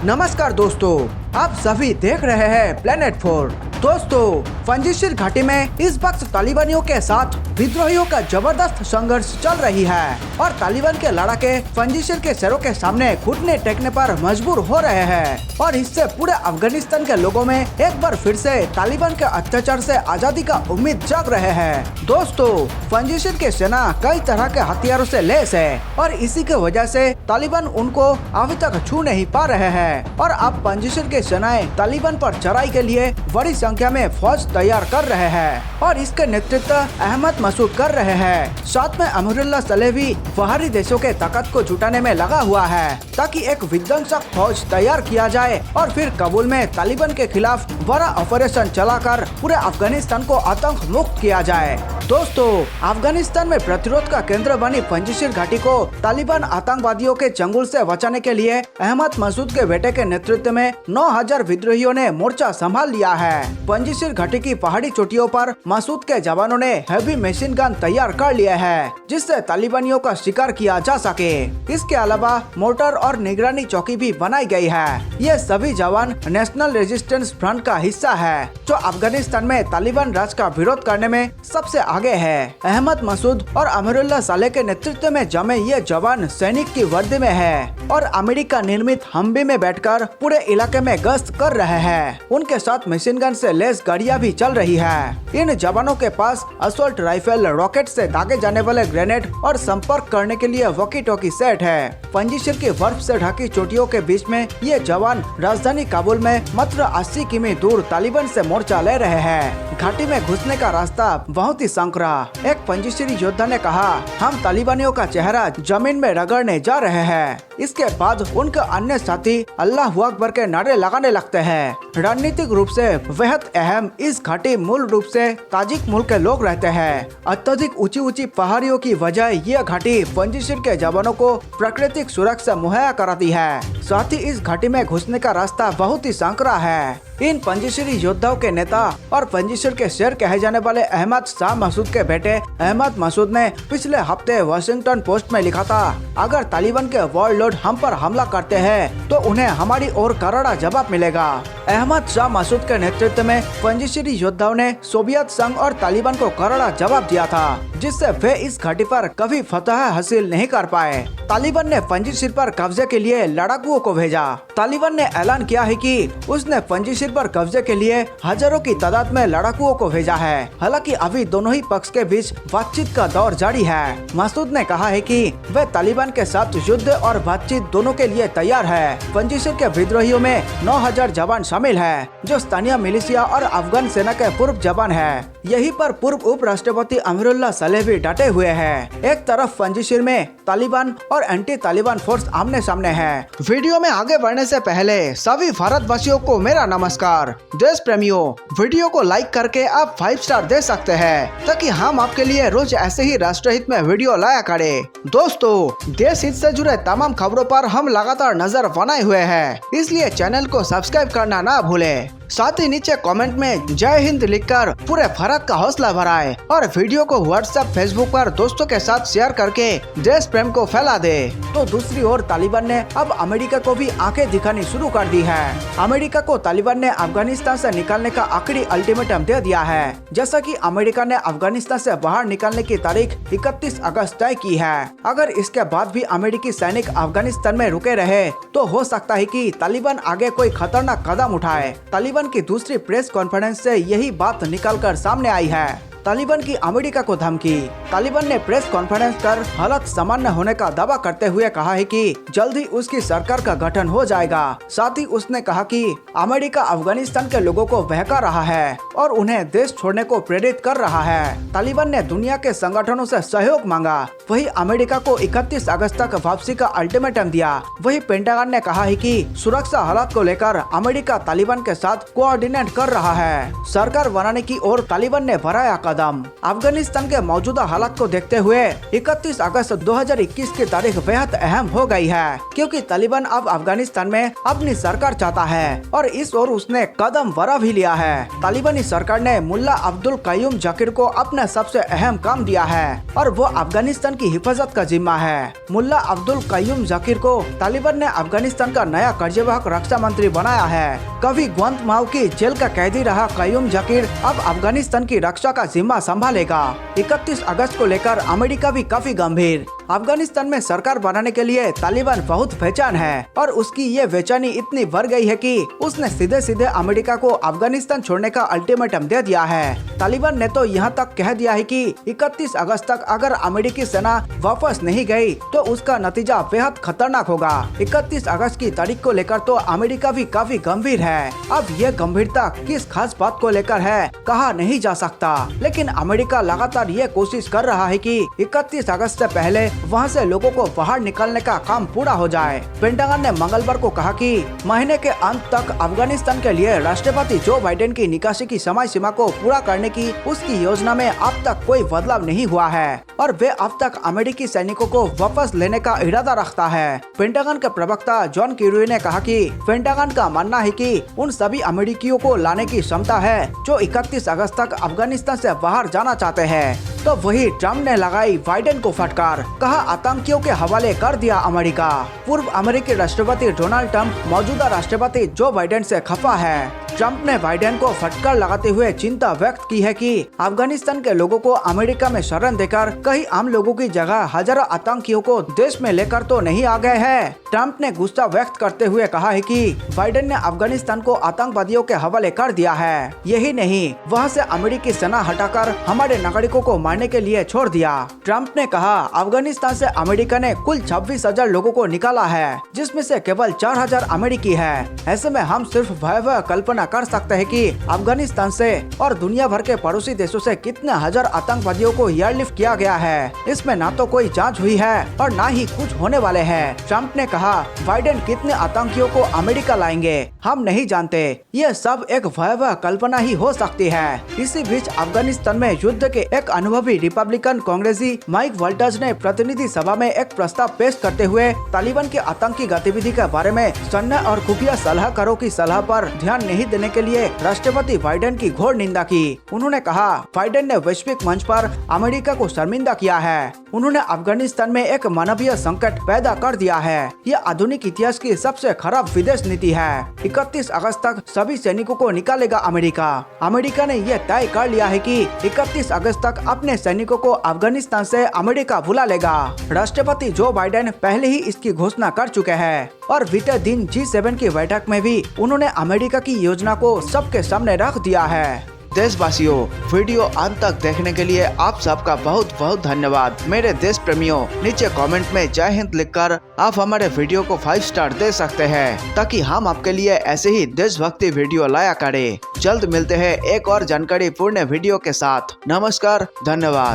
नमस्कार दोस्तों, आप सभी देख रहे हैं प्लेनेट 4। दोस्तों, पंजशीर घाटी में इस वक्त तालिबानियों के साथ विद्रोहियों का जबरदस्त संघर्ष चल रही है और तालिबान के लड़ाके पंजशीर के शहरों के सामने घुटने टेकने पर मजबूर हो रहे हैं और इससे पूरे अफगानिस्तान के लोगों में एक बार फिर से तालिबान के अत्याचार से आजादी का उम्मीद जाग रहे हैं। दोस्तों, पंजशीर के सेना कई तरह के हथियारों से लैस है और इसी की वजह से तालिबान उनको अभी तक छू नहीं पा रहे हैं और अब पंजशीर के सेनाएं तालिबान पर चढ़ाई के लिए बड़ी संख्या में फौज तैयार कर रहे हैं और इसके नेतृत्व अहमद मसूद कर रहे हैं। साथ में अमरुल्लाह सलेह भी बाहरी देशों के ताकत को जुटाने में लगा हुआ है ताकि एक विध्वंसक फौज तैयार किया जाए और फिर काबुल में तालिबान के खिलाफ बड़ा ऑपरेशन चलाकर पूरे अफगानिस्तान को आतंक मुक्त किया जाए। दोस्तों, अफगानिस्तान में प्रतिरोध का केंद्र बनी पंजशीर घाटी को तालिबान आतंकवादियों के चंगुल से बचाने के लिए अहमद मसूद के बेटे के नेतृत्व में 9000 विद्रोहियों ने मोर्चा संभाल लिया है। पंजशीर घाटी की पहाड़ी चोटियों पर मसूद के जवानों ने हैवी मशीन गन तैयार कर लिए हैं, जिससे तालिबानियों का शिकार किया जा सके। इसके अलावा मोटर और निगरानी चौकी भी बनाई गई है। ये सभी जवान नेशनल रेजिस्टेंस फ्रंट का हिस्सा है, जो अफगानिस्तान में तालिबान राज का विरोध करने में सबसे आगे है। अहमद मसूद और अमरुल्लाह सलेह के नेतृत्व में जमे ये जवान सैनिक की वर्दी में है और अमेरिका निर्मित हम्बी में बैठकर पूरे इलाके में गश्त कर रहे हैं। उनके साथ मशीन गन से लैस गाड़ियां भी चल रही है। इन जवानों के पास असॉल्ट राइफल, रॉकेट से दागे जाने वाले ग्रेनेड और संपर्क करने के लिए वॉकी टॉकी सेट है। पंजशीर की बर्फ से ढकी चोटियों के बीच में ये जवान राजधानी काबुल में मात्र 80 किमी दूर तालिबान से मोर्चा ले रहे हैं। घाटी में घुसने का रास्ता बहुत ही संकरा। एक पंजशीरी योद्धा ने कहा, हम तालिबानियों का चेहरा जमीन में रगड़ने जा रहे हैं। इसके बाद उनके अन्य साथी अल्लाह अकबर के नारे लगाने लगते हैं। रणनीतिक रूप से बेहद अहम इस घाटी मूल रूप से ताजिक मुल्क के लोग रहते हैं। अत्यधिक ऊंची पहाड़ियों की वजह यह घाटी पंजशीर के जवानों को प्राकृतिक सुरक्षा मुहैया कराती है। साथ ही इस घाटी में घुसने का रास्ता बहुत ही संकरा है। इन पंजशीरी योद्धाओं के नेता और पंजशीर के शेर कहे जाने वाले अहमद शाह मसूद के बेटे अहमद मसूद ने पिछले हफ्ते वाशिंगटन पोस्ट में लिखा था, अगर तालिबान के वॉरलॉर्ड हम पर हमला करते हैं तो उन्हें हमारी ओर करारा जवाब मिलेगा। अहमद शाह मसूद के नेतृत्व में पंजशीरी योद्धाओं ने सोवियत संघ और तालिबान को करारा जवाब दिया था, जिससे वे इस घाटी पर कभी फतह हासिल नहीं कर पाए। तालिबान ने पंजशीर पर कब्जे के लिए लड़ाकुओं को भेजा। तालिबान ने ऐलान किया है कि उसने पंजशीर पर कब्जे के लिए हजारों की तादाद में लड़ाकुओं को भेजा है। हालांकि अभी दोनों ही पक्ष के बीच बातचीत का दौर जारी है। मसूद ने कहा है कि वे तालिबान के साथ युद्ध और बातचीत दोनों के लिए तैयार है। पंजशीर के विद्रोहियों में 9000 जवान शामिल है, जो स्थानीय मिलिशिया और अफगान सेना के पूर्व जवान है। यही पर पूर्व उपराष्ट्रपति अमरुल्लाह सलेह भी डटे हुए हैं। एक तरफ पंजशीर में तालिबान और एंटी तालिबान फोर्स आमने सामने है। वीडियो में आगे बढ़ने से पहले सभी भारतवासियों को मेरा नमस्कार। देश प्रेमियों, वीडियो को लाइक करके आप 5 स्टार दे सकते हैं ताकि हम आपके लिए रोज ऐसे ही राष्ट्रहित में वीडियो लाया करें। दोस्तों, देश हित से जुड़े तमाम खबरों पर हम लगातार नजर बनाए हुए हैं, इसलिए चैनल को सब्सक्राइब करना ना भूलें। साथ ही नीचे कमेंट में जय हिंद लिखकर पूरे भारत का हौसला बढ़ाएं और वीडियो को व्हाट्सएप, फेसबुक पर दोस्तों के साथ शेयर करके देश प्रेम को फैला दे। तो दूसरी ओर तालिबान ने अब अमेरिका को भी आंखें दिखानी शुरू कर दी है। अमेरिका को तालिबान ने अफगानिस्तान से निकलने का आखिरी अल्टीमेटम दे दिया है। जैसा कि अमेरिका ने अफगानिस्तान से बाहर निकलने की तारीख 31 अगस्त तय की है। अगर इसके बाद भी अमेरिकी सैनिक अफगानिस्तान में रुके रहे तो हो सकता है कि तालिबान आगे कोई खतरनाक कदम उठाए। तालिबान की दूसरी प्रेस कॉन्फ्रेंस से यही बात निकलकर सामने आई है। तालिबान की अमेरिका को धमकी। तालिबान ने प्रेस कॉन्फ्रेंस कर हालत सामान्य होने का दावा करते हुए कहा है कि जल्द ही उसकी सरकार का गठन हो जाएगा। साथ ही उसने कहा कि अमेरिका अफगानिस्तान के लोगों को बहका रहा है और उन्हें देश छोड़ने को प्रेरित कर रहा है। तालिबान ने दुनिया के संगठनों से सहयोग मांगा। वही अमेरिका को 31 अगस्त तक वापसी का अल्टीमेटम दिया। वही पेंटागन ने कहा है कि सुरक्षा हालात को लेकर अमेरिका तालिबान के साथ कोऑर्डिनेट कर रहा है। सरकार बनाने की ओर तालिबान ने बढ़ाया कदम। अफगानिस्तान के मौजूदा हालात को देखते हुए 31 अगस्त 2021 की तारीख बेहद अहम हो गई है, क्योंकि तालिबान अब अफगानिस्तान में अपनी सरकार चाहता है और इस ओर उसने कदम बढ़ा भी लिया है। तालिबानी सरकार ने मुल्ला अब्दुल कयूम जाकिर को अपना सबसे अहम काम दिया है और वो अफगानिस्तान की हिफाजत का जिम्मा है। मुल्ला अब्दुल कयूम जाकिर को तालिबान ने अफगानिस्तान का नया कार्यवाहक रक्षा मंत्री बनाया है। कभी ग्वांतनामो की जेल का कैदी रहा कयूम जाकिर अब अफगानिस्तान की रक्षा का जिम्मा संभालेगा। 31 अगस्त को लेकर अमेरिका भी काफी गंभीर। अफगानिस्तान में सरकार बनाने के लिए तालिबान बहुत बेचैन है और उसकी ये बेचैनी इतनी बढ़ गई है कि उसने सीधे सीधे अमेरिका को अफगानिस्तान छोड़ने का अल्टीमेटम दे दिया है। तालिबान ने तो यहाँ तक कह दिया है कि 31 अगस्त तक अगर अमेरिकी सेना वापस नहीं गई तो उसका नतीजा बेहद खतरनाक होगा। 31 अगस्त की तारीख को लेकर तो अमेरिका भी काफी गंभीर है। अब ये गंभीरता किस खास बात को लेकर है कहा नहीं जा सकता, लेकिन अमेरिका लगातार ये कोशिश कर रहा है कि 31 अगस्त से पहले वहां से लोगों को बाहर निकालने का काम पूरा हो जाए। पेंटागन ने मंगलवार को कहा कि महीने के अंत तक अफगानिस्तान के लिए राष्ट्रपति जो बाइडेन की निकासी की समय सीमा को पूरा करने की उसकी योजना में अब तक कोई बदलाव नहीं हुआ है और वे अब तक अमेरिकी सैनिकों को वापस लेने का इरादा रखता है। पेंटागन के प्रवक्ता जॉन किर्बी ने कहा कि पेंटागन का मानना है कि उन सभी अमेरिकियों को लाने की क्षमता है जो 31 अगस्त तक अफगानिस्तान से बाहर जाना चाहते हैं। तो वही ट्रम्प ने लगाई बाइडेन को फटकार, कहा आतंकियों के हवाले कर दिया अमेरिका। पूर्व अमेरिकी राष्ट्रपति डोनाल्ड ट्रम्प मौजूदा राष्ट्रपति जो बाइडेन से खफा है। ट्रम्प ने बाइडेन को फटकार लगाते हुए चिंता व्यक्त की है कि अफगानिस्तान के लोगों को अमेरिका में शरण देकर कहीं आम लोगों की जगह हजारों आतंकियों को देश में लेकर तो नहीं आ गए हैं। ट्रम्प ने गुस्सा व्यक्त करते हुए कहा है कि बाइडेन ने अफगानिस्तान को आतंकवादियों के हवाले कर दिया है। यही नहीं, वहां से अमेरिकी सेना हटाकर हमारे नागरिकों को मारने के लिए छोड़ दिया। ट्रम्प ने कहा अफगानिस्तान से अमेरिका ने कुल 26,000 लोगों को निकाला है, जिसमें से केवल 4,000 अमेरिकी है। ऐसे में हम सिर्फ भयावह कल्पना कर सकते हैं कि अफगानिस्तान से और दुनिया भर के पड़ोसी देशों से कितने हजार आतंकवादियों को एयरलिफ्ट किया गया है। इसमें ना तो कोई जांच हुई है और ना ही कुछ होने वाले हैं। ट्रम्प ने कहा बाइडेन कितने आतंकियों को अमेरिका लाएंगे हम नहीं जानते, ये सब एक भयावह कल्पना ही हो सकती है। इसी बीच अफगानिस्तान में युद्ध के एक अनुभवी रिपब्लिकन कांग्रेसी माइक वॉल्टर्स ने प्रतिनिधि सभा में एक प्रस्ताव पेश करते हुए तालिबान की आतंकी गतिविधि के बारे में सन्ना और खुफिया सलाहकारों की सलाह पर ध्यान नहीं देने के लिए राष्ट्रपति बाइडेन की घोर निंदा की। उन्होंने कहा बाइडेन ने वैश्विक मंच पर अमेरिका को शर्मिंदा किया है। उन्होंने अफगानिस्तान में एक मानवीय संकट पैदा कर दिया है। यह आधुनिक इतिहास की सबसे खराब विदेश नीति है। 31 अगस्त तक सभी सैनिकों को निकालेगा अमेरिका। अमेरिका ने यह तय कर लिया है कि 31 अगस्त तक अपने सैनिकों को अफगानिस्तान से अमेरिका बुला लेगा। राष्ट्रपति जो बाइडेन पहले ही इसकी घोषणा कर चुके हैं और बीते दिन G7 की बैठक में भी उन्होंने अमेरिका की योजना को सबके सामने रख दिया है। देशवासियों, वीडियो अंत तक देखने के लिए आप सबका बहुत बहुत धन्यवाद। मेरे देश प्रेमियों, नीचे कमेंट में जय हिंद लिखकर आप हमारे वीडियो को 5 स्टार दे सकते हैं ताकि हम आपके लिए ऐसे ही देशभक्ति वीडियो लाया करें। जल्द मिलते हैं एक और जानकारी पूर्ण वीडियो के साथ। नमस्कार, धन्यवाद।